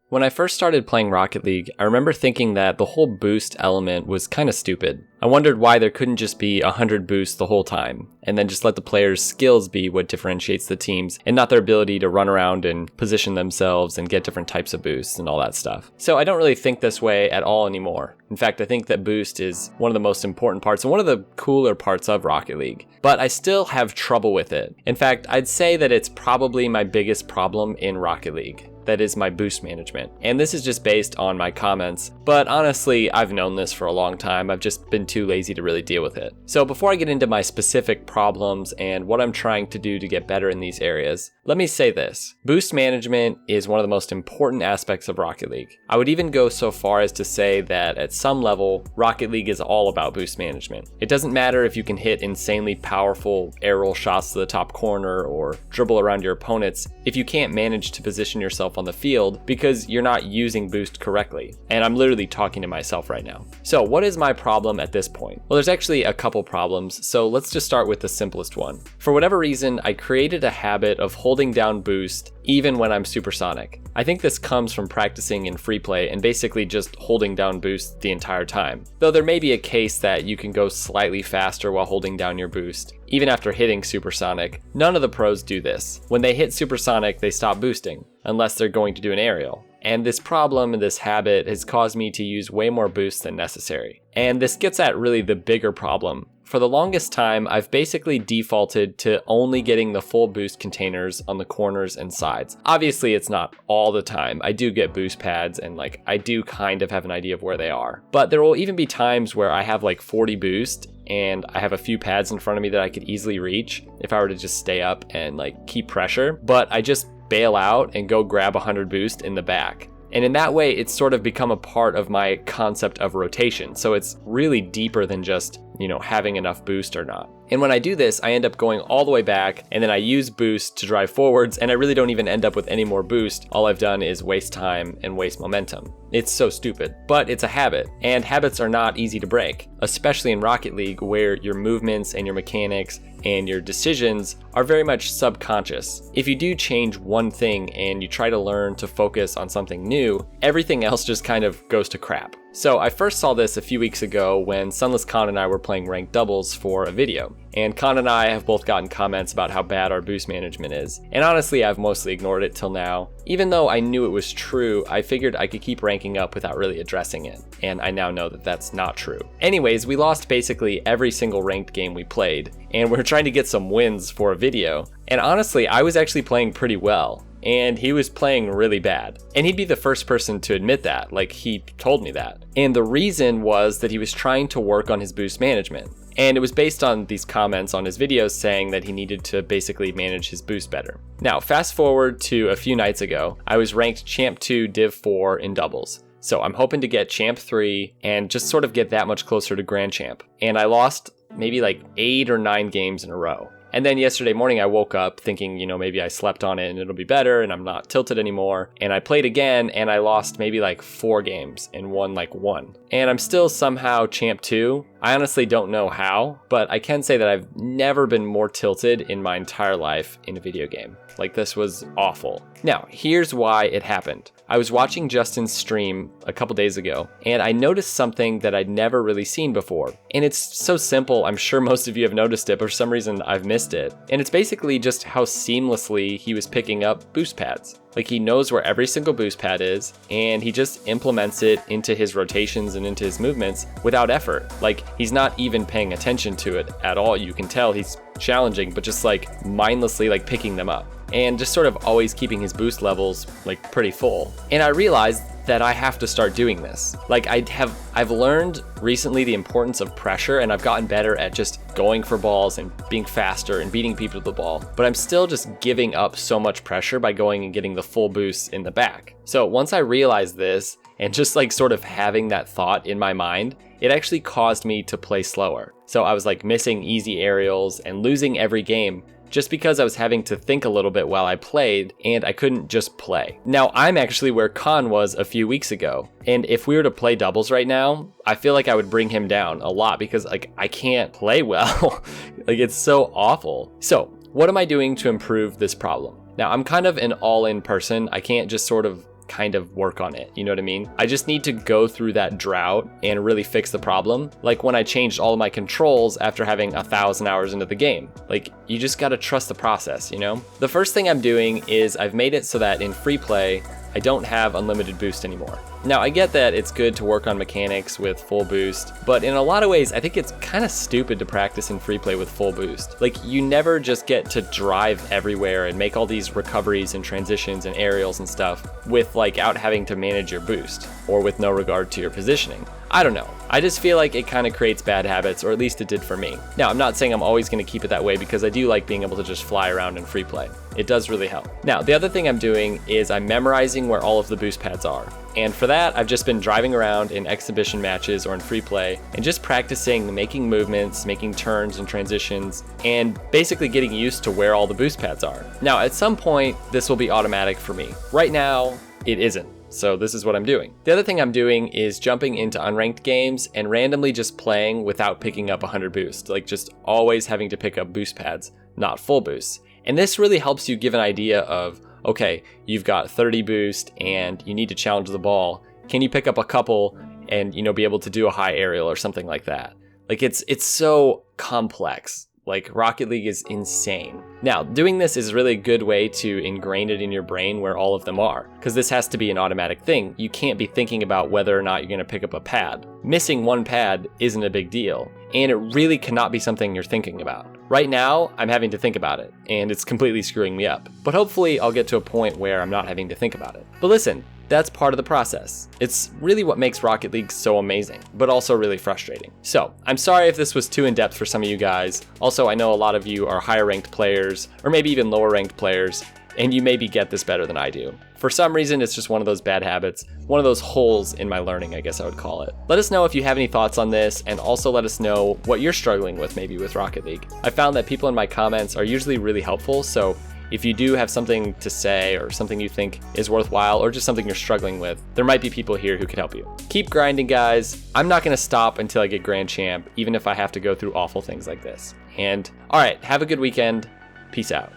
When I first started playing Rocket League, I remember thinking that the whole boost element was kind of stupid. I wondered why there couldn't just be 100 boosts the whole time, and then just let the players' skills be what differentiates the teams, and not their ability to run around and position themselves and get different types of boosts and all that stuff. So I don't really think this way at all anymore. In fact, I think that boost is one of the most important parts and one of the cooler parts of Rocket League. But I still have trouble with it. In fact, I'd say that it's probably my biggest problem in Rocket League. That is my boost management. And this is just based on my comments, but honestly, I've known this for a long time. I've just been too lazy to really deal with it. So before I get into my specific problems and what I'm trying to do to get better in these areas, let me say this. Boost management is one of the most important aspects of Rocket League. I would even go so far as to say that at some level, Rocket League is all about boost management. It doesn't matter if you can hit insanely powerful air roll shots to the top corner or dribble around your opponents if you can't manage to position yourself on the field because you're not using boost correctly. And I'm literally talking to myself right now. So what is my problem at this point? Well, there's actually a couple problems, so let's just start with the simplest one. For whatever reason, I created a habit of holding down boost even when I'm supersonic. I think this comes from practicing in free play and basically just holding down boost the entire time. Though there may be a case that you can go slightly faster while holding down your boost. Even after hitting supersonic, none of the pros do this. When they hit supersonic, they stop boosting, unless they're going to do an aerial. And this problem and this habit has caused me to use way more boost than necessary. And this gets at really the bigger problem. For the longest time, I've basically defaulted to only getting the full boost containers on the corners and sides. Obviously, it's not all the time. I do get boost pads and I do kind of have an idea of where they are. But there will even be times where I have 40 boost and I have a few pads in front of me that I could easily reach if I were to just stay up and keep pressure. But I just bail out and go grab 100 boost in the back. And in that way, it's sort of become a part of my concept of rotation. So it's really deeper than just, having enough boost or not. And when I do this, I end up going all the way back and then I use boost to drive forwards and I really don't even end up with any more boost. All I've done is waste time and waste momentum. It's so stupid, but it's a habit, and habits are not easy to break, especially in Rocket League where your movements and your mechanics and your decisions are very much subconscious. If you do change one thing and you try to learn to focus on something new, everything else just kind of goes to crap. So I first saw this a few weeks ago when Sunless Khan and I were playing ranked doubles for a video. And Khan and I have both gotten comments about how bad our boost management is. And honestly, I've mostly ignored it till now. Even though I knew it was true, I figured I could keep ranking up without really addressing it. And I now know that that's not true. Anyways, we lost basically every single ranked game we played. And we're trying to get some wins for a video. And honestly, I was actually playing pretty well. And he was playing really bad. And he'd be the first person to admit that, he told me that. And the reason was that he was trying to work on his boost management. And it was based on these comments on his videos saying that he needed to basically manage his boost better. Now, fast forward to a few nights ago, I was ranked Champ 2 Div 4 in doubles. So I'm hoping to get Champ 3 and just sort of get that much closer to Grand Champ. And I lost maybe 8 or 9 games in a row. And then yesterday morning I woke up thinking, maybe I slept on it and it'll be better and I'm not tilted anymore. And I played again and I lost maybe 4 games and won 1. And I'm still somehow Champ 2. I honestly don't know how, but I can say that I've never been more tilted in my entire life in a video game. This was awful. Now, here's why it happened. I was watching Justin's stream a couple days ago, and I noticed something that I'd never really seen before. And it's so simple, I'm sure most of you have noticed it, but for some reason I've missed it. And it's basically just how seamlessly he was picking up boost pads. He knows where every single boost pad is, and he just implements it into his rotations and into his movements without effort. He's not even paying attention to it at all. You can tell he's challenging, but just mindlessly picking them up. And just sort of always keeping his boost levels pretty full. And I realized that I have to start doing this. I've learned recently the importance of pressure, and I've gotten better at just going for balls and being faster and beating people to the ball. But I'm still just giving up so much pressure by going and getting the full boost in the back. So once I realized this, and just sort of having that thought in my mind, it actually caused me to play slower. So I was missing easy aerials and losing every game just because I was having to think a little bit while I played and I couldn't just play. Now, I'm actually where Khan was a few weeks ago. And if we were to play doubles right now, I feel like I would bring him down a lot because I can't play well. It's so awful. So what am I doing to improve this problem? Now, I'm kind of an all-in person. I can't just sort of kind of work on it, you know what I mean? I just need to go through that drought and really fix the problem. Like when I changed all of my controls after having 1,000 hours into the game. Like, you just gotta trust the process, you know? The first thing I'm doing is I've made it so that in free play, I don't have unlimited boost anymore. Now, I get that it's good to work on mechanics with full boost, but in a lot of ways, I think it's kind of stupid to practice in free play with full boost. Like, you never just get to drive everywhere and make all these recoveries and transitions and aerials and stuff without having to manage your boost, or with no regard to your positioning. I don't know. I just feel like it kind of creates bad habits, or at least it did for me. Now, I'm not saying I'm always going to keep it that way because I do like being able to just fly around in free play. It does really help. Now, the other thing I'm doing is I'm memorizing where all of the boost pads are. And for that, I've just been driving around in exhibition matches or in free play and just practicing making movements, making turns and transitions, and basically getting used to where all the boost pads are. Now, at some point, this will be automatic for me. Right now, it isn't. So this is what I'm doing. The other thing I'm doing is jumping into unranked games and randomly just playing without picking up 100 boost, like just always having to pick up boost pads, not full boosts. And this really helps you give an idea of, okay, you've got 30 boost and you need to challenge the ball. Can you pick up a couple and, be able to do a high aerial or something like that? Like it's so complex. Like, Rocket League is insane. Now, doing this is really a good way to ingrain it in your brain where all of them are, because this has to be an automatic thing. You can't be thinking about whether or not you're going to pick up a pad. Missing one pad isn't a big deal, and it really cannot be something you're thinking about. Right now, I'm having to think about it, and it's completely screwing me up. But hopefully, I'll get to a point where I'm not having to think about it. But listen, that's part of the process. It's really what makes Rocket League so amazing, but also really frustrating. So, I'm sorry if this was too in-depth for some of you guys. Also, I know a lot of you are higher ranked players, or maybe even lower ranked players, and you maybe get this better than I do. For some reason, it's just one of those bad habits, one of those holes in my learning, I guess I would call it. Let us know if you have any thoughts on this, and also let us know what you're struggling with maybe with Rocket League. I found that people in my comments are usually really helpful, so if you do have something to say or something you think is worthwhile or just something you're struggling with, there might be people here who could help you. Keep grinding, guys. I'm not going to stop until I get Grand Champ, even if I have to go through awful things like this. And all right, have a good weekend. Peace out.